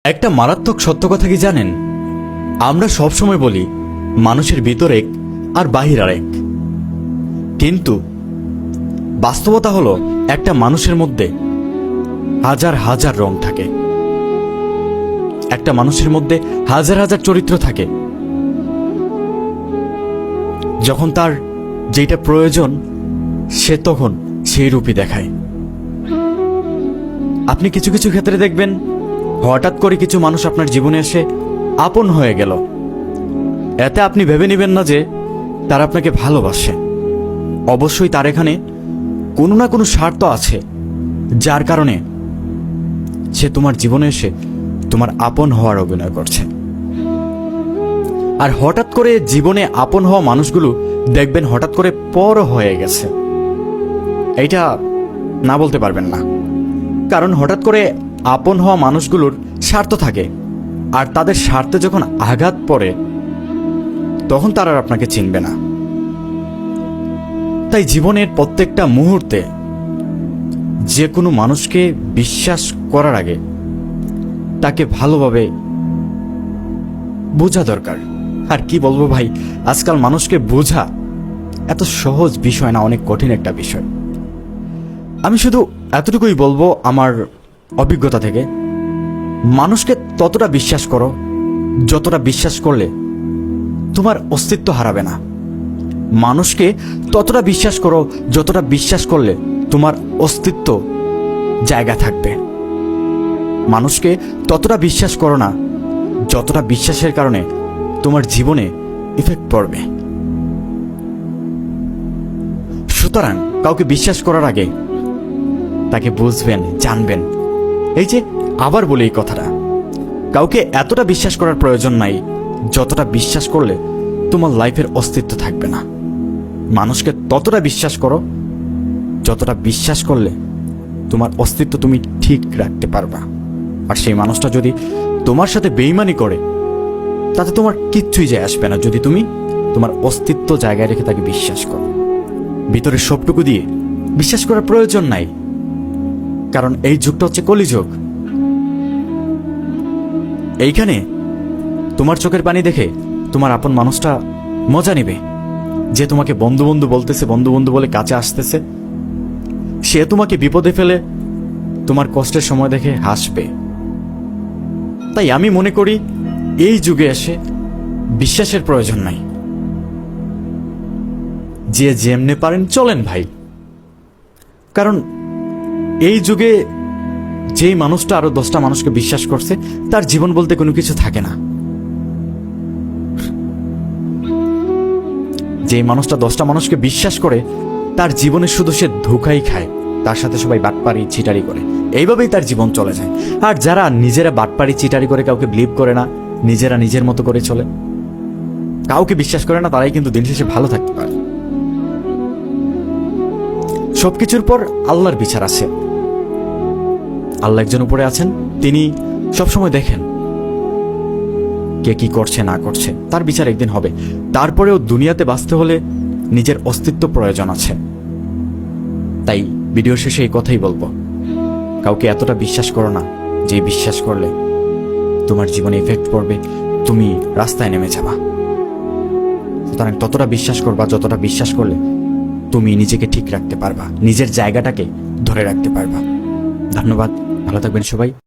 একটা মারাত্মক সত্য কথা কি জানেন? আমরা সব সময় বলি মানুষের ভিতর এক আর বাহির আরেক, কিন্তু বাস্তবতা হলো একটা মানুষের মধ্যে হাজার হাজার রং থাকে, একটা মানুষের মধ্যে হাজার হাজার চরিত্র থাকে। যখন তার যেটা প্রয়োজন সে তখন সেই রূপই দেখায়। আপনি কিছু কিছু ক্ষেত্রে দেখবেন হঠাৎ করে কিছু মানুষ আপনার জীবনে এসে আপন হয়ে গেল, এতে আপনি ভেবে নেবেন না যে তারা আপনাকে ভালোবাসে। অবশ্যই তার এখানে কোনো না কোনো স্বার্থ আছে, যার কারণে সে তোমার জীবনে এসে তোমার আপন হওয়ার অভিনয় করছে। আর হঠাৎ করে জীবনে আপন হওয়া মানুষগুলো দেখবেন হঠাৎ করে পর হয়ে গেছে। এইটা না বলতে পারবেন না, কারণ হঠাৎ করে আপন হওয়া মানুষগুলোর স্বার্থ থাকে, আর তাদের স্বার্থে যখন আঘাত পড়ে তখন তারা আর আপনাকে চিনবে না। তাই জীবনের প্রত্যেকটা মুহূর্তে যে কোনো মানুষকে বিশ্বাস করার আগে তাকে ভালোভাবে বোঝা দরকার। আর কি বলবো ভাই, আজকাল মানুষকে বোঝা এত সহজ বিষয় না, অনেক কঠিন একটা বিষয়। আমি শুধু এতটুকুই বলবো আমার অভিজ্ঞতা থেকে, মানুষকে ততটা বিশ্বাস করো যতটা বিশ্বাস করলে তোমার অস্তিত্ব হারাবে না। মানুষকে ততটা বিশ্বাস করো যতটা বিশ্বাস করলে তোমার অস্তিত্ব জায়গা থাকবে। মানুষকে ততটা বিশ্বাস করো না যতটা বিশ্বাসের কারণে তোমার জীবনে ইফেক্ট পড়বে। সুতরাং কাউকে বিশ্বাস করার আগে তাকে বুঝবেন, জানবেন। এই যে আবার বলি এই কথাটা, কাউকে এতটা বিশ্বাস করার প্রয়োজন নাই যতটা বিশ্বাস করলে তোমার লাইফের অস্তিত্ব থাকবে না। মানুষকে ততটা বিশ্বাস করো যতটা বিশ্বাস করলে তোমার অস্তিত্ব তুমি ঠিক রাখতে পারবা। আর সেই মানুষটা যদি তোমার সাথে বেইমানি করে তাতে তোমার কিচ্ছুই যায় আসবে না, যদি তুমি তোমার অস্তিত্ব জায়গায় রেখে তাকে বিশ্বাস করো। ভিতরের সবটুকু দিয়ে বিশ্বাস করার প্রয়োজন নাই, কারণ এই যুগটা হচ্ছে কলিযুগ। এইখানে তোমার চোখের পানি দেখে তোমার আপন মানুষটা মজা নেবে, যে তোমাকে বন্ধু বন্ধু বলতেছে, বন্ধু বন্ধু বলে কাছে আসতেছে। সে তোমাকে বিপদে ফেলে তোমার কষ্টের সময় দেখে হাসবে। তাই আমি মনে করি এই যুগে এসে বিশ্বাসের প্রয়োজন নাই। যে যেমনে পারেন চলেন ভাই, কারণ এই যুগে যেই মানুষটা আরো 10টা মানুষকে বিশ্বাস করছে তার জীবন বলতে কোনো কিছু থাকে না। যেই মানুষটা 10টা মানুষকে বিশ্বাস করে তার জীবনে শুধু সে ধোঁকাই খায়, তার সাথে সবাই বাটপারি চিটারি করে, এইভাবেই তার জীবন চলে যায়। আর যারা নিজেরা বাটপারি চিটারি করে কাউকে বিলিভ করে না, নিজেরা নিজের মতো করে চলে, কাউকে বিশ্বাস করে না, তারাই কিন্তু দিন শেষে ভালো থাকতে পারে। সবকিছুর পর আল্লাহর বিচার আছে। আল্লাহ একজন উপরে আছেন, তিনি সবসময় দেখেন কে কি করছে না করছে, তার বিচার একদিন হবে। তারপরেও দুনিয়াতে বাঁচতে হলে নিজের অস্তিত্ব প্রয়োজন আছে। তাই ভিডিও শেষে এই কথাই বলবো, কাউকে এতটা বিশ্বাস করো না যে বিশ্বাস করলে তোমার জীবনে ইফেক্ট পড়বে, তুমি রাস্তায় নেমে যাবা। সুতরাং ততটা বিশ্বাস করবা যতটা বিশ্বাস করলে তুমি নিজেকে ঠিক রাখতে পারবা, নিজের জায়গাটাকে ধরে রাখতে পারবা। ধন্যবাদ, ভালো থাকবেন সবাই।